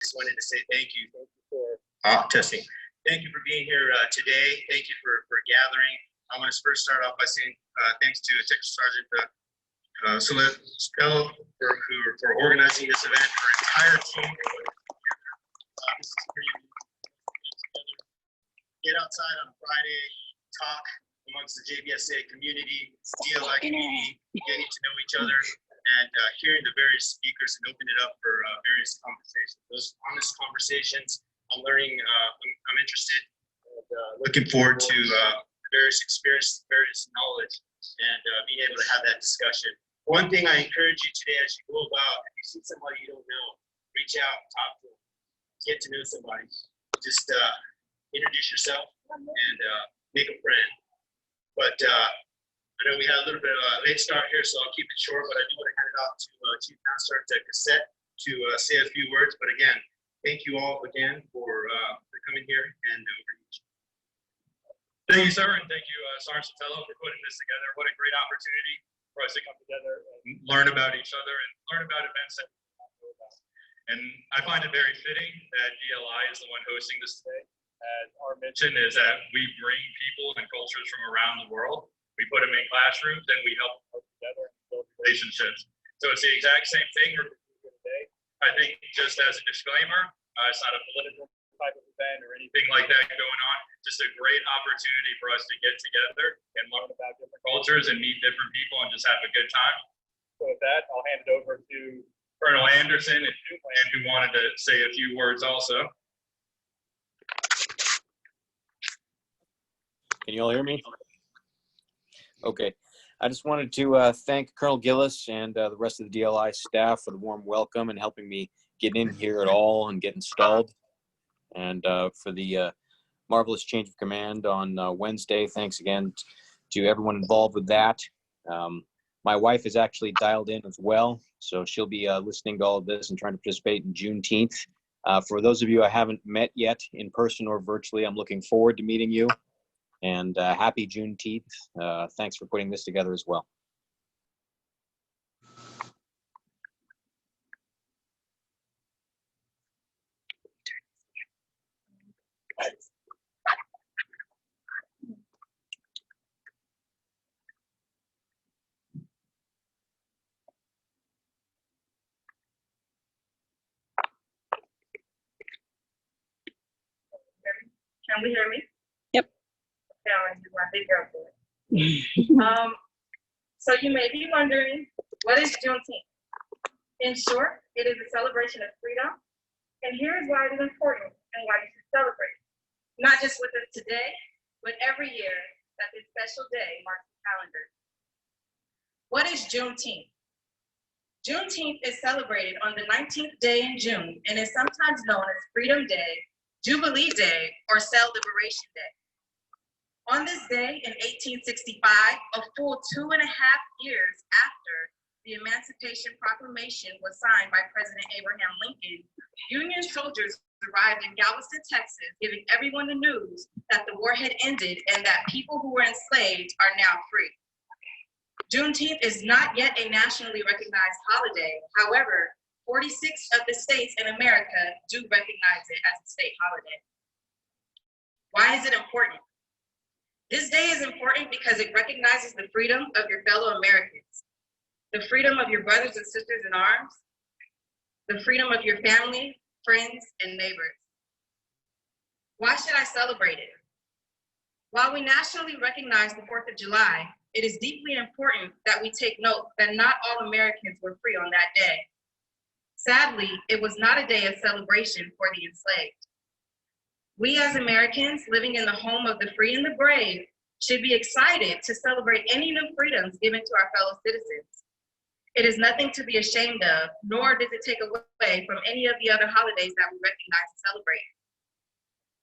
just wanted to say thank you. Thank you for testing. Thank you for being here today. Thank you for gathering. I want to first start off by saying thanks to Texas Sergeant Celeste for organizing this event, her entire team. This is pretty get outside on Friday, talk amongst the JBSA community, DLI community, getting to know each other, and hearing the various speakers and open it up for various conversations. Those honest conversations, I'm learning, I'm interested, and looking forward to various experiences, various knowledge, and being able to have that discussion. One thing I encourage you today as you go about, if you see somebody you don't know, reach out, talk to them, get to know somebody. Just introduce yourself and make a friend. But I know we had a little bit of a late start here, so I'll keep it short, but I do want to hand it off to Chief Master Cassette to say a few words. But again, thank you all again for coming here and overreach. Thank you, sir, and thank you, Sergeant Sotelo, for putting this together. What a great opportunity for us to come together and learn about each other and learn about events that we don't know about. And I find it very fitting that DLI is the one hosting this today. As our mission is that we bring people and cultures from around the world. We put them in classrooms and we help them work together and build relationships. So it's the exact same thing we're doing here today. I think just as a disclaimer, it's not a political type of event or anything like that going on. Just a great opportunity for us to get together and learn about different cultures and meet different people and just have a good time. So with that, I'll hand it over to Colonel Anderson and who wanted to say a few words also. Can you all hear me? Okay. I just wanted to thank Colonel Gillis and the rest of the DLI staff for the warm welcome and helping me get in here at all and get installed. And for the marvelous change of command on Wednesday. Thanks again to everyone involved with that. My wife is actually dialed in as well, so she'll be listening to all of this and trying to participate in Juneteenth. For those of you I haven't met yet in person or virtually, I'm looking forward to meeting you. And happy Juneteenth. Thanks for putting this together as well. Can we hear me? Yep. Okay, I'm gonna do my big girl voice. So you may be wondering, what is Juneteenth? In short, it is a celebration of freedom, and here is why it is important and why you should celebrate. Not just with us today, but every year that this special day marks the calendar. What is Juneteenth? Juneteenth is celebrated on the 19th day in June and is sometimes known as Freedom Day, Jubilee Day, or Cell Liberation Day. On this day in 1865, a full 2.5 years after the Emancipation Proclamation was signed by President Abraham Lincoln, Union soldiers arrived in Galveston, Texas, giving everyone the news that the war had ended and that people who were enslaved are now free. Juneteenth is not yet a nationally recognized holiday. However, 46 of the states in America do recognize it as a state holiday. Why is it important? This day is important because it recognizes the freedom of your fellow Americans, the freedom of your brothers and sisters in arms, the freedom of your family, friends, and neighbors. Why should I celebrate it? While we nationally recognize the 4th of July, it is deeply important that we take note that not all Americans were free on that day. Sadly, it was not a day of celebration for the enslaved. We as Americans living in the home of the free and the brave should be excited to celebrate any new freedoms given to our fellow citizens. It is nothing to be ashamed of, nor does it take away from any of the other holidays that we recognize and celebrate.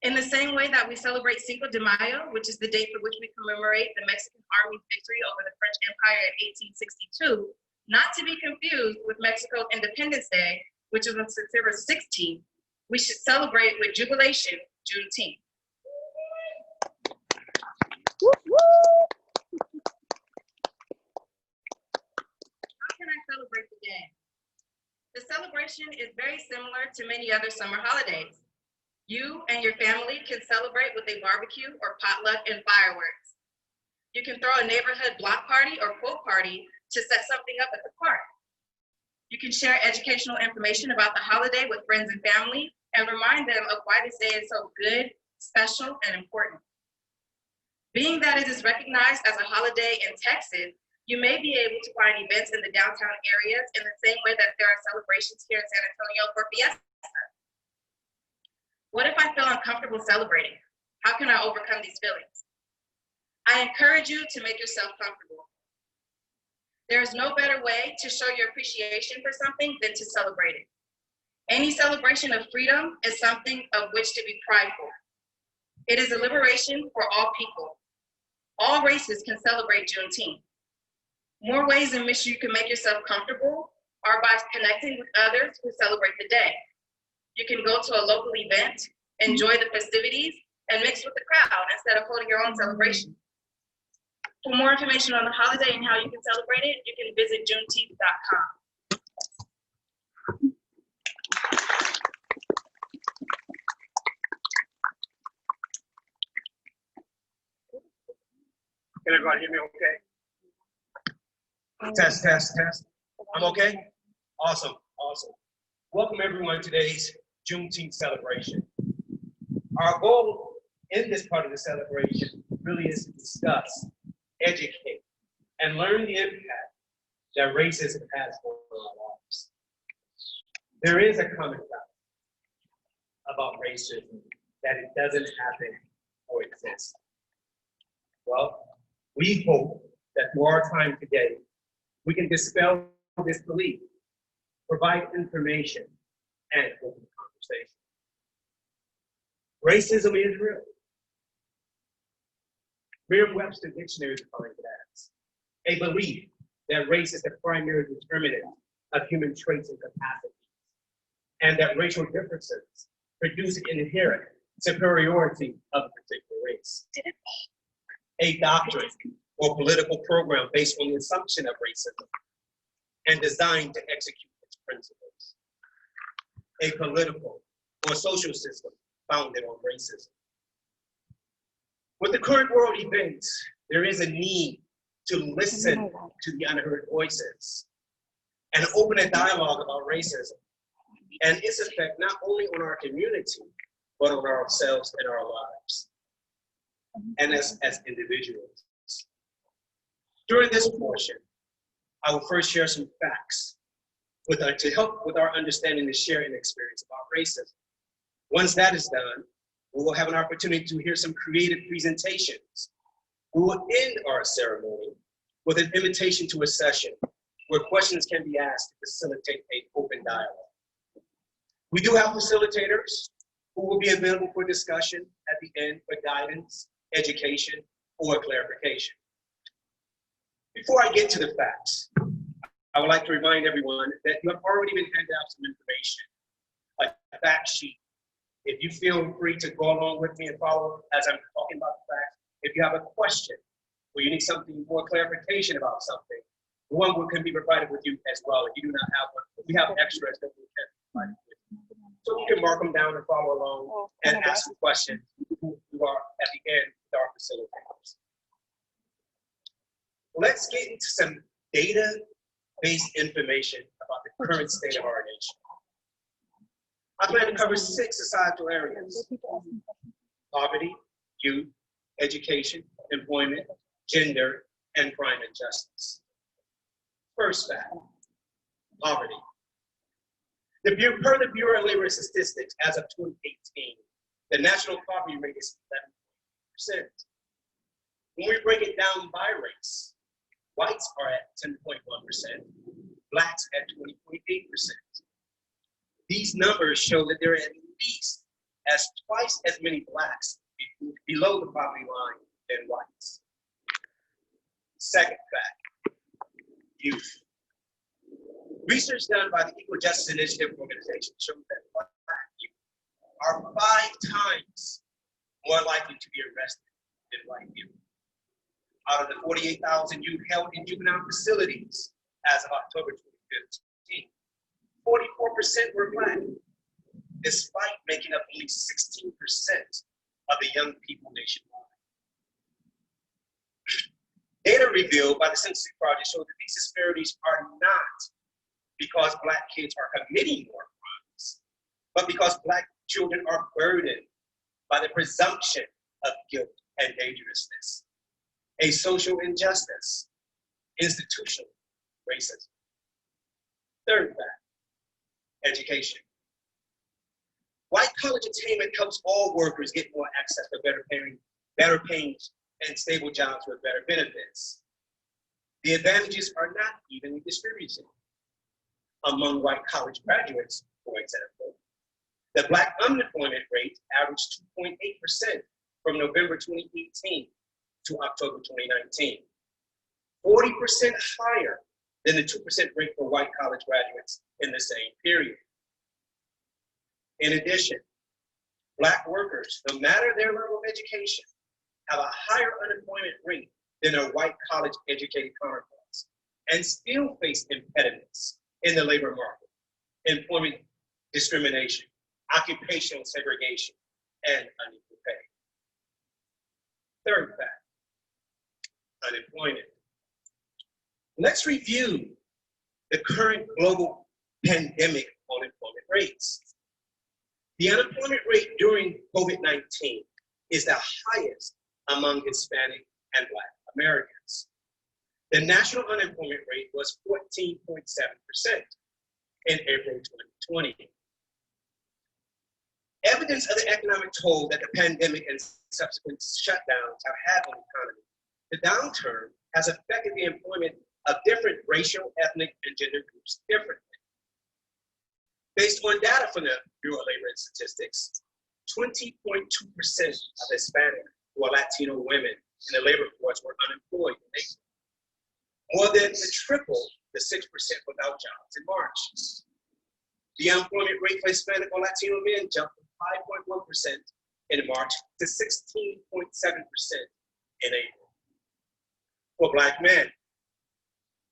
In the same way that we celebrate Cinco de Mayo, which is the date for which we commemorate the Mexican Army's victory over the French Empire in 1862, not to be confused with Mexico's Independence Day, which is on September 16th, we should celebrate with jubilation Juneteenth. How can I celebrate the day? The celebration is very similar to many other summer holidays. You and your family can celebrate with a barbecue or potluck and fireworks. You can throw a neighborhood block party or pool party to set something up at the park. You can share educational information about the holiday with friends and family and remind them of why this day is so good, special, and important. Being that it is recognized as a holiday in Texas, you may be able to find events in the downtown areas in the same way that there are celebrations here in San Antonio for Fiesta. What if I feel uncomfortable celebrating? How can I overcome these feelings? I encourage you to make yourself comfortable. There is no better way to show your appreciation for something than to celebrate it. Any celebration of freedom is something of which to be prideful. It is a liberation for all people. All races can celebrate Juneteenth. More ways in which you can make yourself comfortable are by connecting with others who celebrate the day. You can go to a local event, enjoy the festivities, and mix with the crowd instead of holding your own celebration. For more information on the holiday and how you can celebrate it, you can visit juneteenth.com. Can everybody hear me okay? Test, test, test. I'm okay? Awesome, awesome. Welcome everyone to today's Juneteenth celebration. Our goal in this part of the celebration really is to discuss, educate, and learn the impact that racism has on our lives. There is a common fact about racism, that it doesn't happen or exist. Well, we hope that through our time today, we can dispel this belief, provide information, and open conversation. Racism is real. Merriam-Webster Dictionary defines it as a belief that race is the primary determinant of human traits and capacities, and that racial differences produce an inherent superiority of a particular race. A doctrine or political program based on the assumption of racism and designed to execute its principles. A political or social system founded on racism. With the current world events, there is a need to listen to the unheard voices and open a dialogue about racism and its effect not only on our community, but on ourselves and our lives, and as individuals. During this portion, I will first share some facts to help with our understanding and sharing experience about racism. Once that is done, we will have an opportunity to hear some creative presentations. We will end our ceremony with an invitation to a session where questions can be asked to facilitate an open dialogue. We do have facilitators who will be available for discussion at the end for guidance, education, or clarification. Before I get to the facts, I would like to remind everyone that you have already been handed out some information, a fact sheet. If you feel free to go along with me and follow as I'm talking about the facts. If you have a question or you need something more clarification about something, one can be provided with you as well. If you do not have one, we have extras that we can provide with you. So you can mark them down and follow along and ask a question who are at the end with our facilitators. Let's get into some data-based information about the current state of our nation. I plan to cover 6 societal areas: poverty, youth, education, employment, gender, and crime and justice. First fact, poverty. Per the Bureau of Labor Statistics, as of 2018, the national poverty rate is 11%. When we break it down by race, whites are at 10.1%, blacks at 20.8%. These numbers show that there are at least twice as many blacks below the poverty line than whites. Second fact, youth. Research done by the Equal Justice Initiative organization shows that black youth are 5 times more likely to be arrested than white youth. Out of the 48,000 youth held in juvenile facilities as of October 2015, 44% were Black, despite making up only 16% of the young people nationwide. Data revealed by the Census Project showed that these disparities are not because Black kids are committing more crimes, but because Black children are burdened by the presumption of guilt and dangerousness, a social injustice, institutional racism. Third fact, education. White college attainment helps all workers get more access to better paying and stable jobs with better benefits. The advantages are not evenly distributed. Among white college graduates, for example, the Black unemployment rate averaged 2.8% from November 2018 to October 2019, 40% higher than the 2% rate for white college graduates in the same period. In addition, Black workers, no matter their level of education, have a higher unemployment rate than their white college educated counterparts and still face impediments in the labor market, employment discrimination, occupational segregation, and unequal pay. Third fact, unemployment. Let's review the current global pandemic unemployment rates. The unemployment rate during COVID-19 is the highest among Hispanic and Black Americans. The national unemployment rate was 14.7% in April 2020. Evidence of the economic toll that the pandemic and subsequent shutdowns have had on the economy, the downturn has affected the employment of different racial, ethnic, and gender groups differently. Based on data from the Bureau of Labor and Statistics, 20.2% of Hispanic or Latino women in the labor force were unemployed in April, more than triple the 6% without jobs in March. The unemployment rate for Hispanic or Latino men jumped from 5.1% in March to 16.7% in April. For Black men,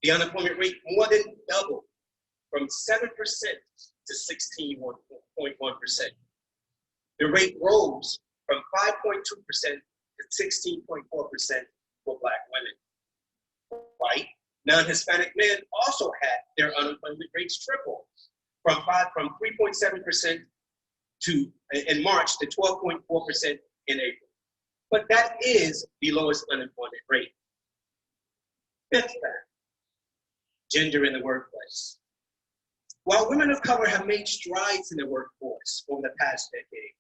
the unemployment rate more than doubled from 7% to 16.1%. The rate rose from 5.2% to 16.4% for Black women. White, non-Hispanic men also had their unemployment rates triple from 3.7% in March to 12.4% in April. But that is the lowest unemployment rate. Fifth fact, gender in the workplace. While women of color have made strides in the workforce over the past decade,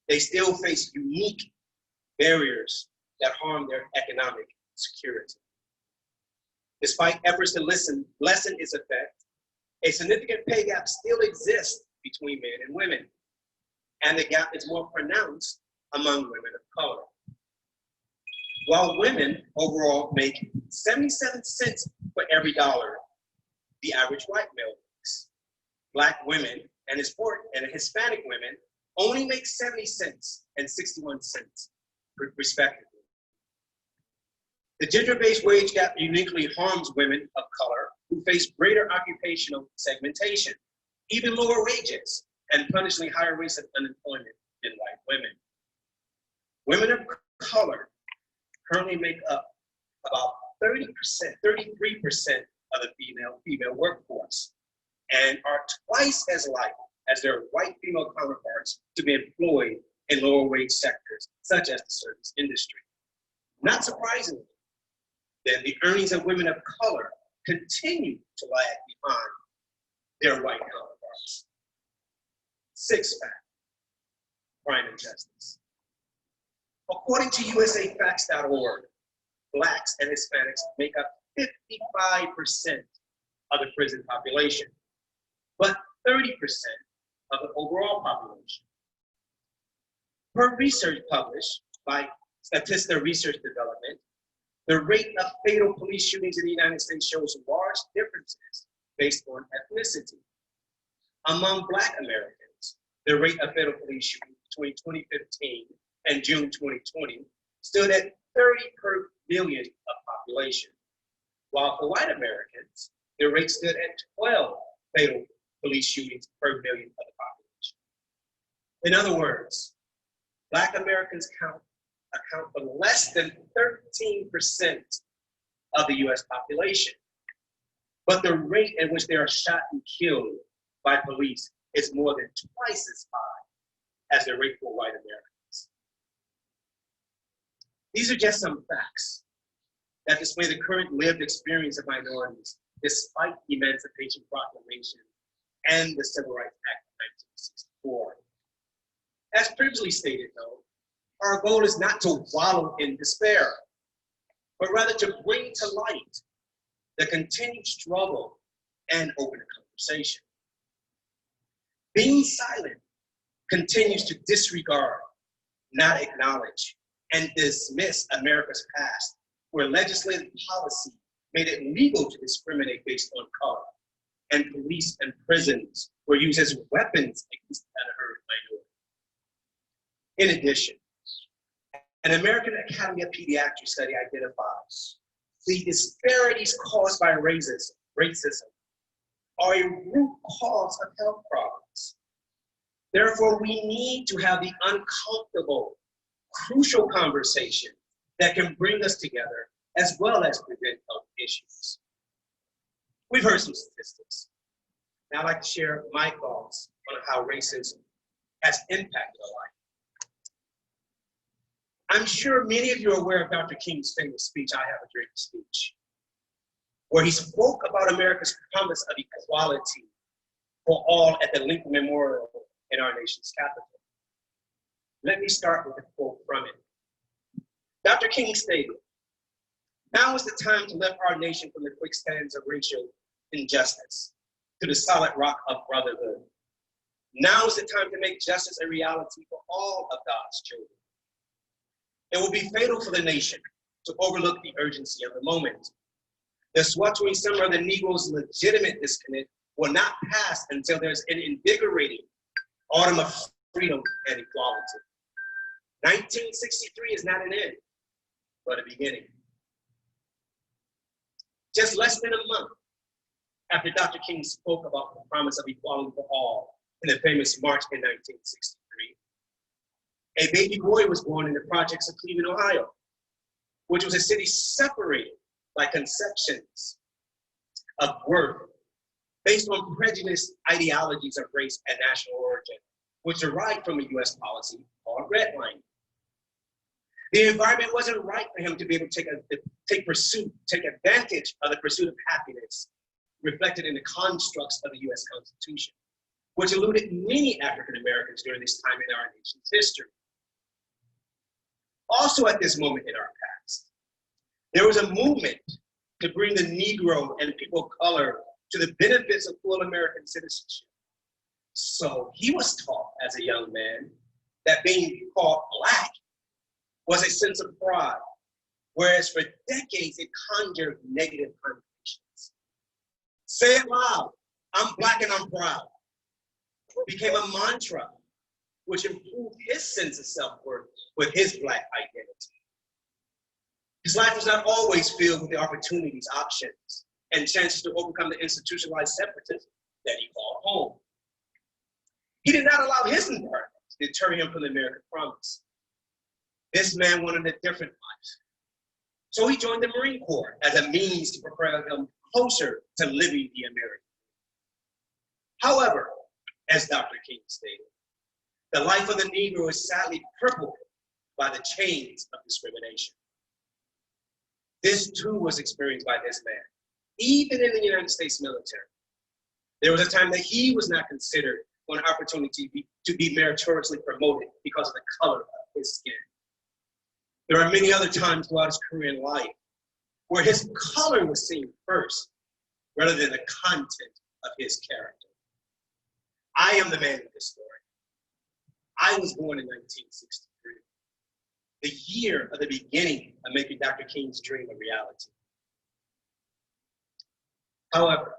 they still face unique barriers that harm their economic security. Despite efforts to lessen its effect, a significant pay gap still exists between men and women, and the gap is more pronounced among women of color. While women overall make 77 cents for every dollar the average white male makes, Black women and Hispanic women only make 70 cents and 61 cents, respectively. The gender-based wage gap uniquely harms women of color who face greater occupational segmentation, even lower wages, and punishingly higher rates of unemployment than white women. Women of color currently make up about 33% of the female workforce, and are twice as likely as their white female counterparts to be employed in lower wage sectors, such as the service industry. Not surprisingly, then the earnings of women of color continue to lag behind their white counterparts. Sixth fact, crime and justice. According to usafacts.org, Blacks and Hispanics make up 55% of the prison population, but 30% of the overall population. Per research published by Statista Research Development, the rate of fatal police shootings in the United States shows large differences based on ethnicity. Among Black Americans, the rate of fatal police shootings between 2015 and June 2020 stood at 30 per million of population, while for white Americans, the rate stood at 12 fatal police shootings per million of the population. In other words, Black Americans account for less than 13% of the US population. But the rate at which they are shot and killed by police is more than twice as high as the rate for white Americans. These are just some facts that display the current lived experience of minorities despite the Emancipation Proclamation and the Civil Rights Act of 1964. As previously stated, though, our goal is not to wallow in despair, but rather to bring to light the continued struggle and open conversation. Being silent continues to disregard, not acknowledge, and dismiss America's past, where legislative policy made it legal to discriminate based on color, and police and prisons were used as weapons against unheard minorities. In addition, an American Academy of Pediatrics study identifies the disparities caused by racism are a root cause of health problems. Therefore, we need to have the uncomfortable, crucial conversation that can bring us together as well as prevent health issues. We've heard some statistics. Now I'd like to share my thoughts on how racism has impacted our life. I'm sure many of you are aware of Dr. King's famous speech, "I Have a Dream" speech, where he spoke about America's promise of equality for all at the Lincoln Memorial in our nation's capital. Let me start with a quote from it. Dr. King stated, "Now is the time to lift our nation from the quicksands of racial injustice to the solid rock of brotherhood. Now is the time to make justice a reality for all of God's children. It will be fatal for the nation to overlook the urgency of the moment. The sweltering summer of the Negro's legitimate discontent will not pass until there's an invigorating autumn of freedom and equality. 1963 is not an end, but a beginning." Just less than a month after Dr. King spoke about the promise of equality for all in the famous march in 1963, a baby boy was born in the projects of Cleveland, Ohio, which was a city separated by conceptions of worth based on prejudiced ideologies of race and national origin, which derived from a US policy called redlining. The environment wasn't right for him to be able to take advantage of the pursuit of happiness reflected in the constructs of the US Constitution, which eluded many African Americans during this time in our nation's history. Also at this moment in our past, there was a movement to bring the Negro and people of color to the benefits of full American citizenship. So he was taught as a young man that being called Black was a sense of pride, whereas for decades it conjured negative connotations. "Say it loud, I'm Black and I'm proud," became a mantra, which improved his sense of self-worth with his Black identity. His life was not always filled with the opportunities, options, and chances to overcome the institutionalized separatism that he called home. He did not allow his environment to deter him from the American promise. This man wanted a different life. So he joined the Marine Corps as a means to prepare him closer to living the American dream. However, as Dr. King stated, the life of the Negro is sadly crippled by the chains of discrimination. This too was experienced by this man, even in the United States military. There was a time that he was not considered for an opportunity to be meritoriously promoted because of the color of his skin. There are many other times throughout his career in life where his color was seen first rather than the content of his character. I am the man of this story. I was born in 1963, the year of the beginning of making Dr. King's dream a reality. However,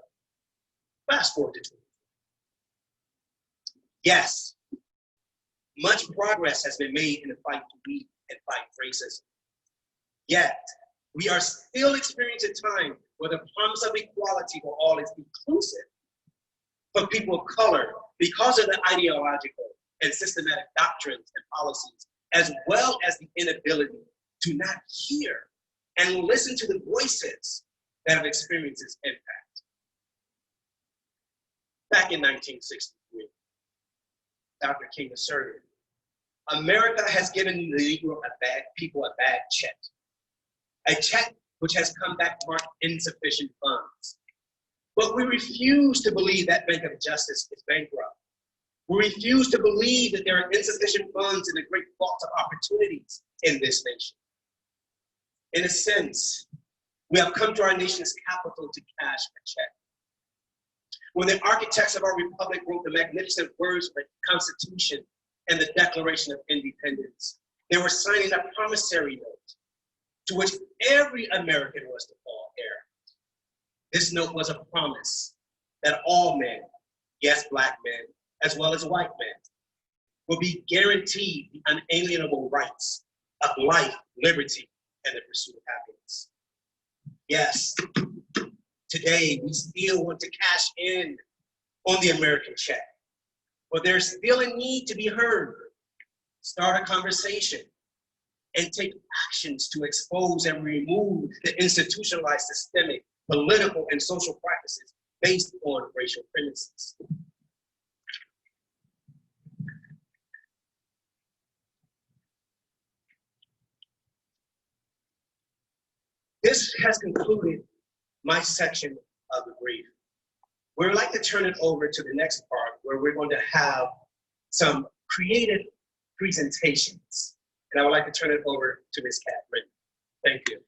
fast forward to 2020. Yes, much progress has been made in the fight to beat and fight racism. Yet, we are still experiencing a time where the promise of equality for all is inclusive, for people of color because of the ideological and systematic doctrines and policies, as well as the inability to not hear and listen to the voices that have experienced its impact. Back in 1963, Dr. King asserted, America has given the Negro people a bad check which has come back marked insufficient funds. But we refuse to believe that Bank of Justice is bankrupt. We refuse to believe that there are insufficient funds in the great vault of opportunities in this nation. In a sense, we have come to our nation's capital to cash a check. When the architects of our republic wrote the magnificent words of the Constitution and the Declaration of Independence, they were signing a promissory note to which every American was to fall heir. This note was a promise that all men, yes, Black men, as well as white men, will be guaranteed the unalienable rights of life, liberty, and the pursuit of happiness. Yes, today we still want to cash in on the American check, but there's still a need to be heard, start a conversation, and take actions to expose and remove the institutionalized systemic, political, and social practices based on racial premises. This has concluded my section of the brief. We'd like to turn it over to the next part where we're going to have some creative presentations. And I would like to turn it over to Ms. Catherine. Thank you.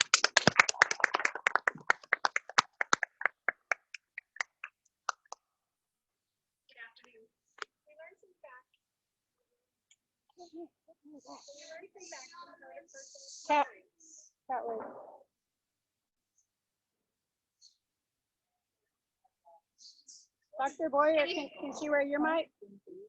Good afternoon. We learned some facts. Dr. Boyer, can she wear your mic? Thank you.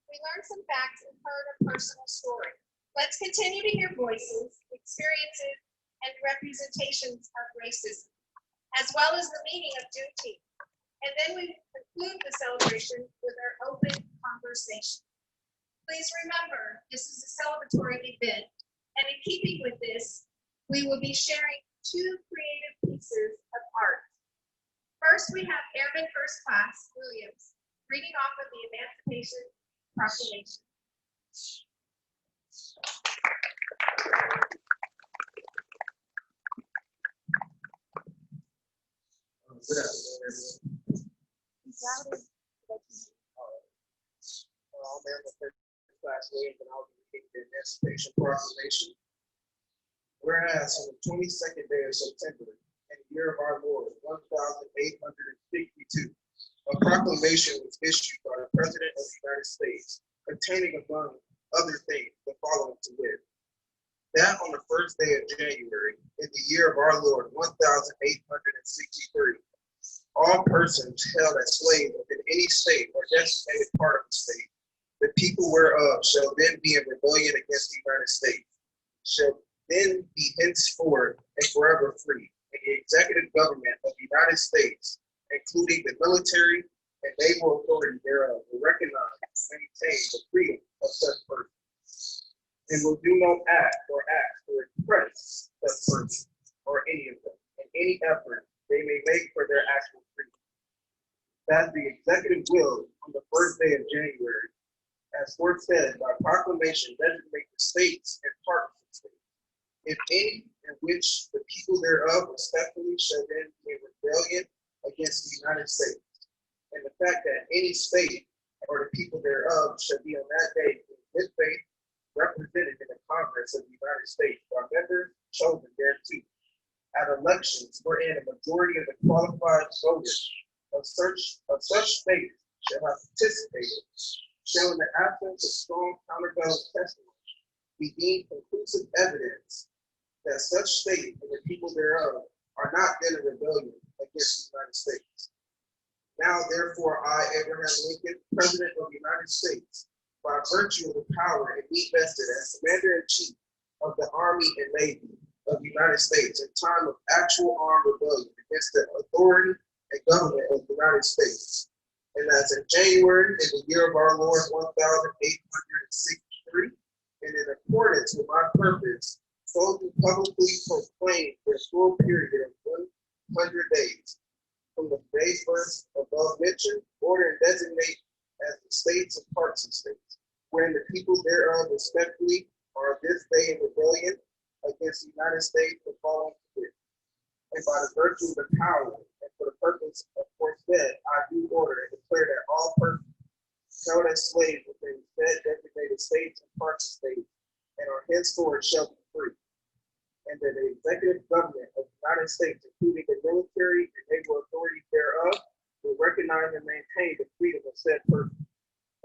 We learned some facts and heard a personal story. Let's continue to hear voices, experiences, and representations of racism, as well as the meaning of Juneteenth. And then we conclude the celebration with our open conversation. Please remember, this is a celebratory event, and in keeping with this, we will be sharing two creative pieces of art. First, we have Airman First Class Williams reading off of the Emancipation Proclamation. Good afternoon, everyone. I'm Airman First Class Williams, and I'll be reading the Emancipation Proclamation. Whereas on the 22nd day of September, in the year of our Lord, 1862, a proclamation was issued by the President of the United States, containing among other things the following to wit: that on the first day of January, in the year of our Lord, 1863, all persons held as slaves within any state or designated part of the state, the people whereof shall then be in rebellion against the United States, shall then be henceforth and forever free, and the executive government of the United States, including the military and naval authority thereof, will recognize and maintain the freedom of such persons, and will do no act or express such persons or any of them in any effort they may make for their actual freedom. That the executive will, on the first day of January, as foresaid by proclamation, designate the states and parts of the states, if any, in which the people thereof respectfully shall then be in rebellion against the United States, and the fact that any state or the people thereof shall be on that day in good faith represented in the Congress of the United States by members chosen thereto at elections wherein a majority of the qualified voters of such states shall have participated, shall in the absence of strong countervailing testimony be deemed conclusive evidence that such state and the people thereof are not then in rebellion against the United States. Now therefore I, Abraham Lincoln, President of the United States, by virtue of the power in me vested as Commander-in-Chief of the Army and Navy of the United States in time of actual armed rebellion against the authority and government of the United States. And as in January, in the year of our Lord 1863, and in accordance with my purpose, so to publicly proclaim for a full period of 100 days, from the days first above mentioned, order and designate as the states and parts of states, wherein the people thereof respectfully are this day in rebellion against the United States the following year. And by the virtue of the power and for the purpose of said, I do order and declare that all persons held as slaves within said designated states and parts of states and are henceforth shall be free. And that the executive government of the United States, including the military and naval authorities thereof, will recognize and maintain the freedom of said person.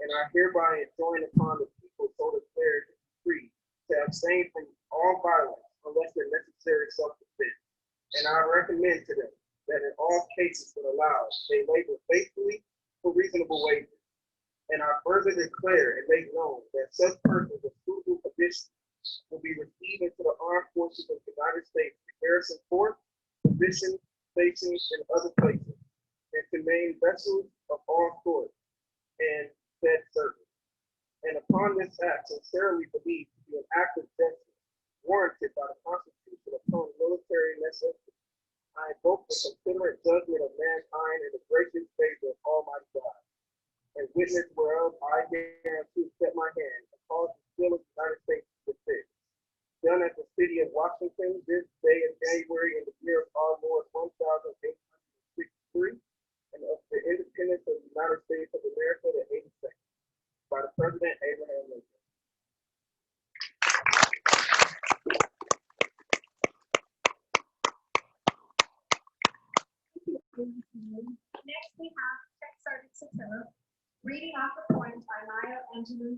And I hereby enjoin upon the people so declared free to abstain from all violence unless in necessary self-defense. And I recommend to them that in all cases when allowed, they labor faithfully for reasonable wages. And I further declare and make known that such persons of suitable condition will be received into the armed forces of the United States to garrison forts, positions, stations, and other places, and to main vessels of all sorts, and said service. And upon this act, sincerely believed to be an act of justice, warranted by the Constitution upon military necessity, I invoke the considerate judgment of mankind in the gracious favor of Almighty God, and witness whereof I guarantee set my hand and cause the seal of the United States to fit. Done at the city of Washington this day in January in the year of our Lord 1863, and of the independence of the United States of America the 82nd, by the President Abraham Lincoln. Next, we have Tech Sergeant Satilla reading off a poem by Maya Angelou.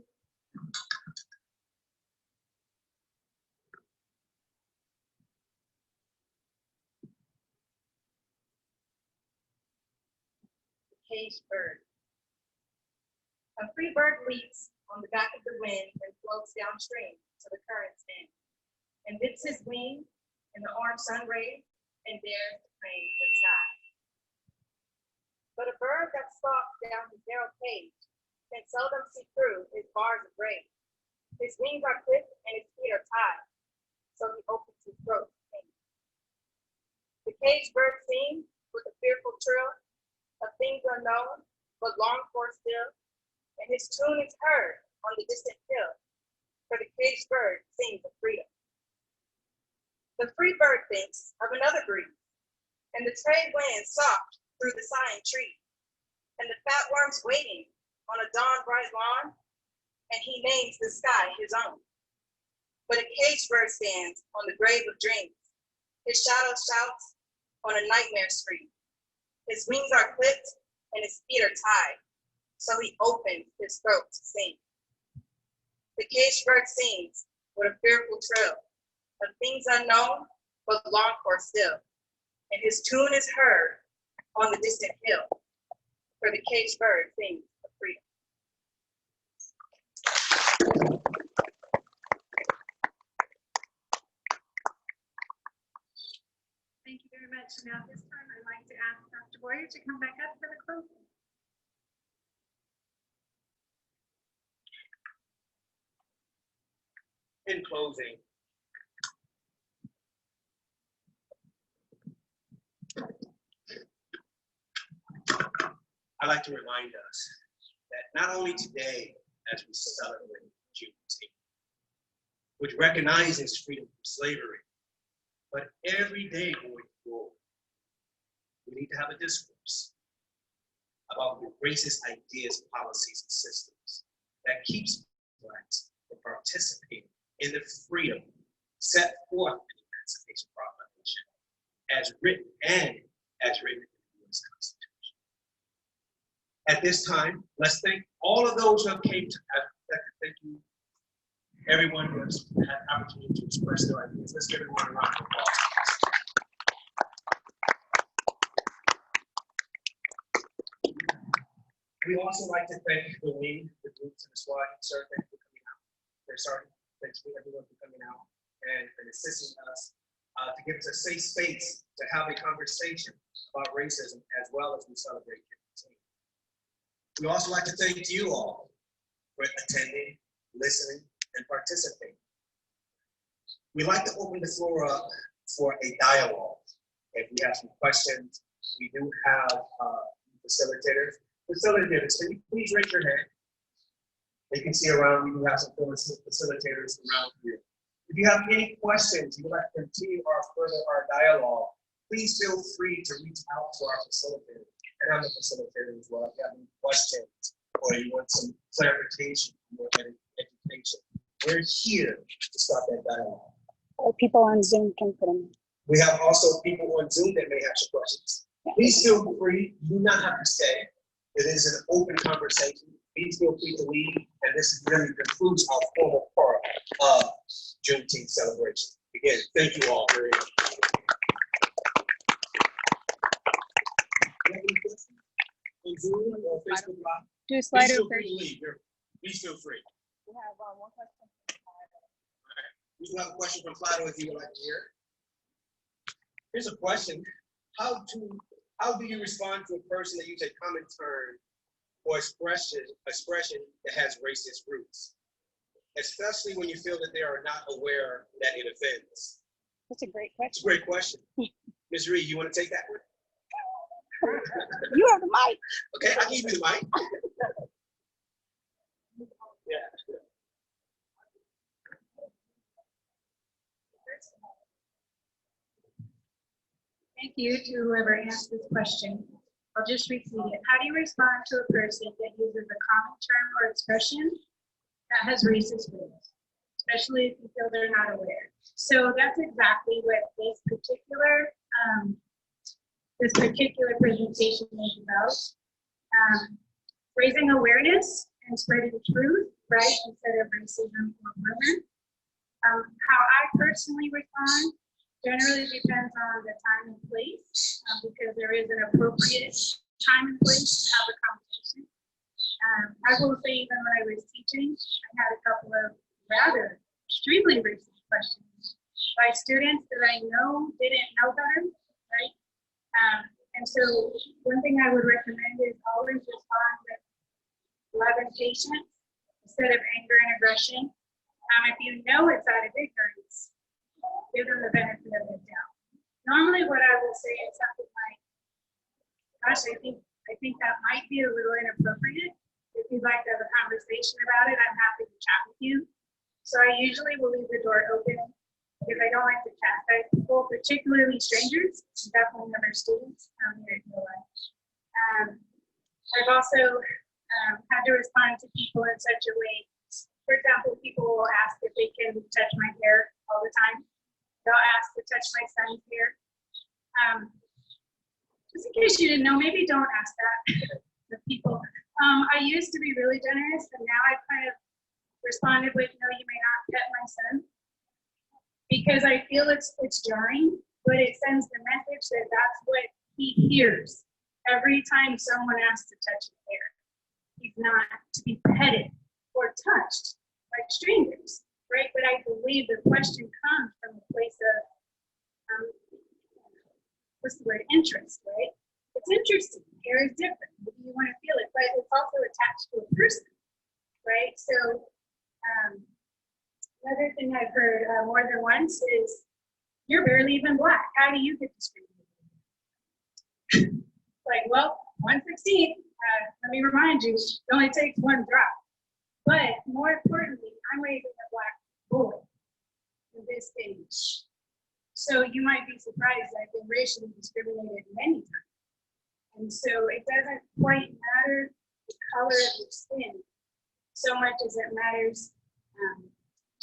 Caged bird. A free bird leaps on the back of the wind and floats downstream to the current's end, and dips his wing in the orange sun rays and dares to claim the sky. But a bird that stalks down his narrow cage can seldom see through his bars of rage. His wings are clipped and his feet are tied, so he opens his throat to sing. The caged bird sings with a fearful trill of things unknown, but longed for still, and his tune is heard on the distant hill, for the caged bird sings of freedom. The free bird thinks of another breeze, and the trade winds soft through the sighing tree, and the fat worms waiting on a dawn-bright lawn, and he names the sky his own. But a caged bird stands on the grave of dreams. His shadow shouts on a nightmare scream. His wings are clipped and his feet are tied, so he opens his throat to sing. The caged bird sings with a fearful trill of things unknown, but longed for still, and his tune is heard on the distant hill, for the caged bird sings of freedom. Thank you very much. Now at this time, I'd like to ask Dr. Boyer to come back up for the closing. In closing, I'd like to remind us that not only today, as we celebrate Juneteenth, which recognizes freedom from slavery, but every day going forward, we need to have a discourse about the racist ideas, policies, and systems that keeps Blacks from participating in the freedom set forth in the Emancipation Proclamation as written in the U.S. Constitution. At this time, let's thank all of those who have came to thank you, everyone who has had the opportunity to express their ideas. Let's give everyone a round of applause. We also like to thank the lead, the groups, and the squad. Sir, thank you for coming out. Sorry, thanks for everyone for coming out and assisting us to give us a safe space to have a conversation about racism as well as we celebrate Juneteenth. We also like to thank you all for attending, listening, and participating. We'd like to open the floor up for a dialogue. If we have some questions, we do have facilitators. Facilitators, can you please raise your hand? You can see around, we do have some facilitators around here. If you have any questions, you would like to continue or further our dialogue, please feel free to reach out to our facilitator. And I'm a facilitator as well. If you have any questions or you want some clarification or education, we're here to start that dialogue. Or people on Zoom can put them in. We have also people on Zoom that may have some questions. Please feel free, you do not have to stay. It is an open conversation. Please feel free to leave, and this really concludes our formal part of Juneteenth celebration. Again, thank you all very much. On Zoom or Facebook Live? Do a Please slider feel free first. to leave. Please feel free. We have one question. We do have a question from Fido if you would like to hear. Here's a question. How do you respond to a person that uses a common term or expression that has racist roots, especially when you feel that they are not aware that it offends? That's a great It's a question. great question. Ms. Reed, you want to take that one? You have the mic. Okay, I'll give you the mic. Yeah. Thank you to whoever asked this question. I'll just repeat it. How do you respond to a person that uses a common term or expression that has racist roots, especially if you feel they're not aware? So that's exactly what this particular presentation is about. Raising awareness and spreading truth, right, instead of racism or rumor. How I personally respond generally depends on the time and place, because there is an appropriate time and place to have a conversation. I will say, even when I was teaching, I had a couple of rather extremely racist questions by students that I know didn't know better, right? And so one thing I would recommend is always respond with love and patience instead of anger and aggression. If you know it's out of ignorance, give them the benefit of the doubt. Normally what I will say is something like, gosh, I think that might be a little inappropriate. If you'd like to have a conversation about it, I'm happy to chat with you. So I usually will leave the door open if I don't like to chastise people, particularly strangers, definitely never students here at DLI. I've also had to respond to people in such a way. For example, people will ask if they can touch my hair all the time. They'll ask to touch my son's hair. Just in case you didn't know, maybe don't ask that to people. I used to be really generous, and now I've kind of responded with, no, you may not pet my son, because I feel it's jarring, but it sends the message that that's what he hears every time someone asks to touch his hair. He's not to be petted or touched like strangers, right? But I believe the question comes from a place of, what's the word, interest, right? It's interesting, hair is different, maybe you want to feel it, but it's also attached to a person, right? So another thing I've heard more than once is, you're barely even black, how do you get discriminated? Like, well, 1/16, let me remind you, it only takes one drop. But more importantly, I'm raising a black boy in this age. So you might be surprised I've been racially discriminated many times. And so it doesn't quite matter the color of your skin so much as it matters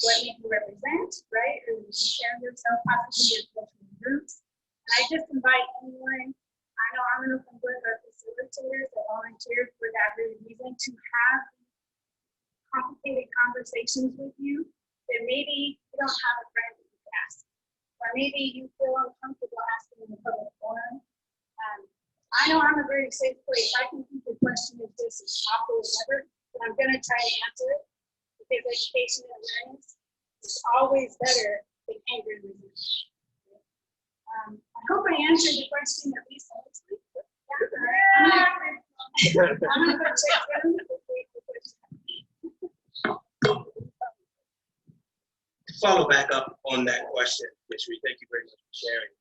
what you represent, right? Or you share yourself, possibly your cultural roots. And I just invite anyone, I know I'm an open book, our facilitators that volunteered for that very reason, to have complicated conversations with you that maybe you don't have a friend that you can ask, or maybe you feel uncomfortable asking in a public forum. I know I'm a very safe place. I can keep the question as this is always better than anger and resentment. I hope I answered the question at least honestly. I'm gonna go check them. To follow back up on that question, Ms. Reed, thank you very much for sharing.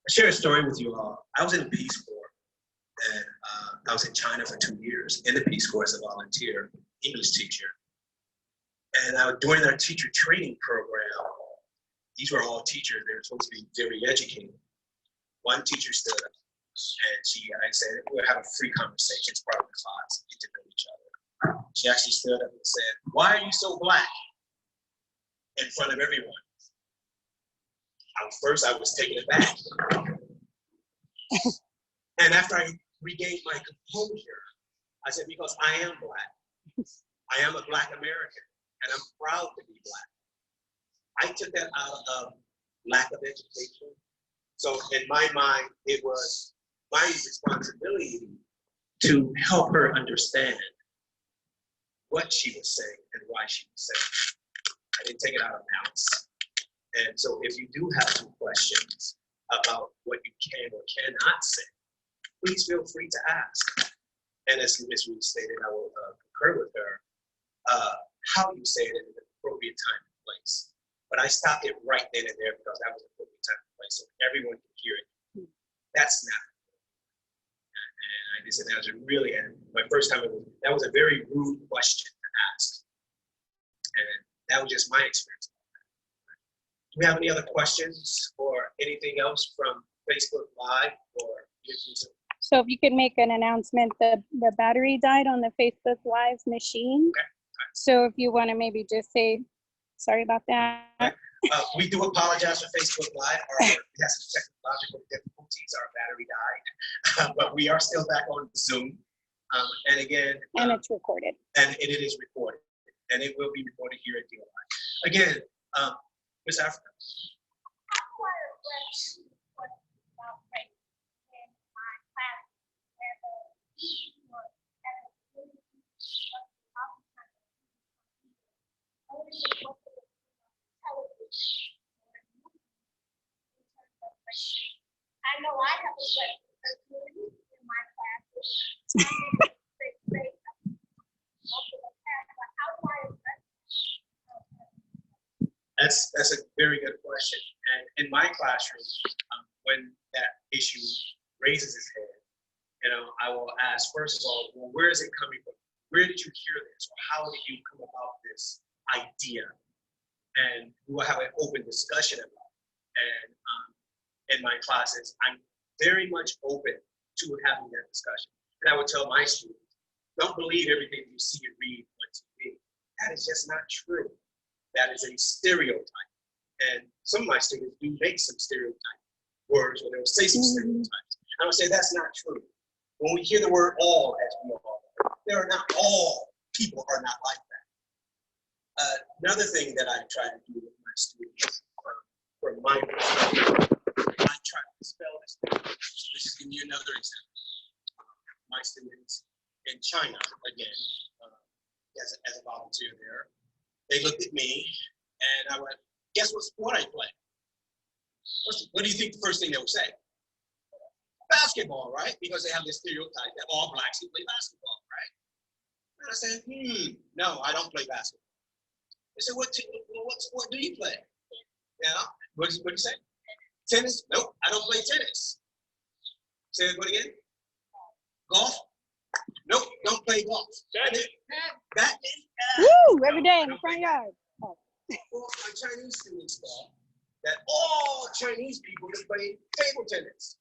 I'll share a story with you all. I was in the Peace Corps, and I was in China for 2 years in the Peace Corps as a volunteer English teacher. And during our teacher training program, these were all teachers. They were supposed to be very educated. One teacher stood up, and I said, we'll have a free conversation. It's part of the class, get to know each other. She actually stood up and said, "Why are you so black?" in front of everyone. First, I was taken aback. And after I regained my composure, I said, because I am black. I am a Black American, and I'm proud to be black. I took that out of lack of education. So in my mind, it was my responsibility to help her understand what she was saying and why she was saying. I didn't take it out of malice. And so if you do have some questions about what you can or cannot say, please feel free to ask. And as Ms. Reed stated, I will concur with her, how you say it in an appropriate time and place. But I stopped it right then and there because that was an appropriate time and place, so everyone can hear it. That's not. And I just said that was really, and my first time, that was a very rude question to ask. And that was just my experience. Do we have any other questions or anything else from Facebook Live or YouTube? So if you could make an announcement, the battery died on the Facebook Live machine. Okay. So if you want to maybe just say, sorry about that. We do apologize for Facebook Live. We had some technological difficulties. Our battery died, but we are still back on Zoom. And again, And it's recorded. And it is recorded, and it will be recorded here at DLI. Again, Ms. Africa. I know I have a good in my classes. That's a very good question. And in my classroom, when that issue raises its head, I will ask, first of all, well, where is it coming from? Where did you hear this? Or how did you come about this idea? And we will have an open discussion about it. And in my classes, I'm very much open to having that discussion. And I would tell my students, don't believe everything you see and read on TV. That is just not true. That is a stereotype. And some of my students do make some stereotype words, or they'll say some stereotypes. I would say that's not true. When we hear the word all, as we all know, there are not all people are not like that. Another thing that I try to do with my students, from my perspective, I try to dispel this. Let's just give you another example. My students in China, again, as a volunteer there, they looked at me and I went, guess what sport I play? What do you think the first thing they would say? Basketball, right? Because they have this stereotype that all blacks can play basketball, right? And I said, no, I don't play basketball. They said, what sport do you play? Yeah, what do you say? Tennis? Nope, I don't play tennis. Say it again. Golf? Nope, don't play golf. That Woo! Every day in the front yard. Oh. Well, my Chinese students thought that all Chinese people can play table tennis.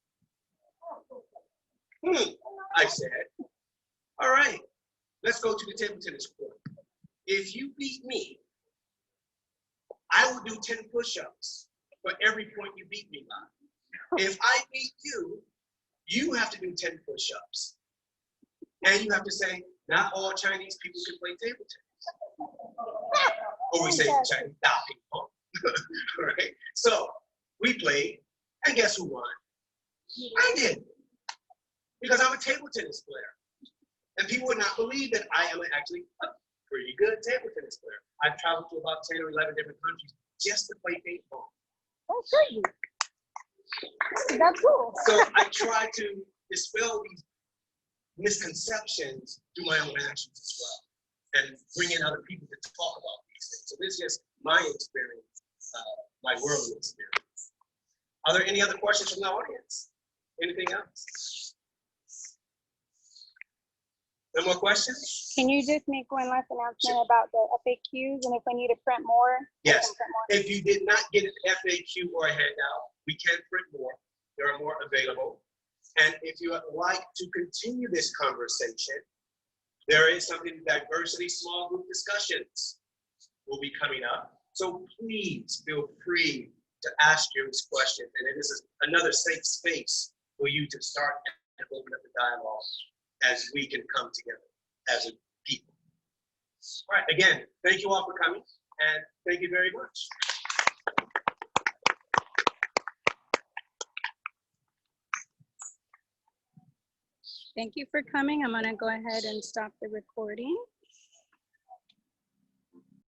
I said, all right, let's go to the table tennis court. If you beat me, I will do 10 push-ups for every point you beat me by. If I beat you, you have to do 10 push-ups. And you have to say, not all Chinese people can play table tennis. Or we say Chinese ping pong. Right? So we played, and guess who won? I did. Because I'm a table tennis player. And people would not believe that I am actually pretty good table tennis player. I've traveled to about 10 or 11 different countries just to play paintball. Oh, great. That's cool. So I try to dispel these misconceptions through my own actions as well, and bring in other people to talk about these things. So this is just my experience, my worldly experience. Are there any other questions from the audience? Anything else? No more questions? Can you just make one last announcement about the FAQs and if we need to print more? we Yes. can print more? If you did not get an FAQ or a handout, we can print more. There are more available. And if you would like to continue this conversation, there is something, diversity small group discussions will be coming up. So please feel free to ask your questions. And this is another safe space for you to start and open up the dialogue as we can come together as a people. All right, again, thank you all for coming, and thank you very much. Thank you for coming. I'm gonna go ahead and stop the recording.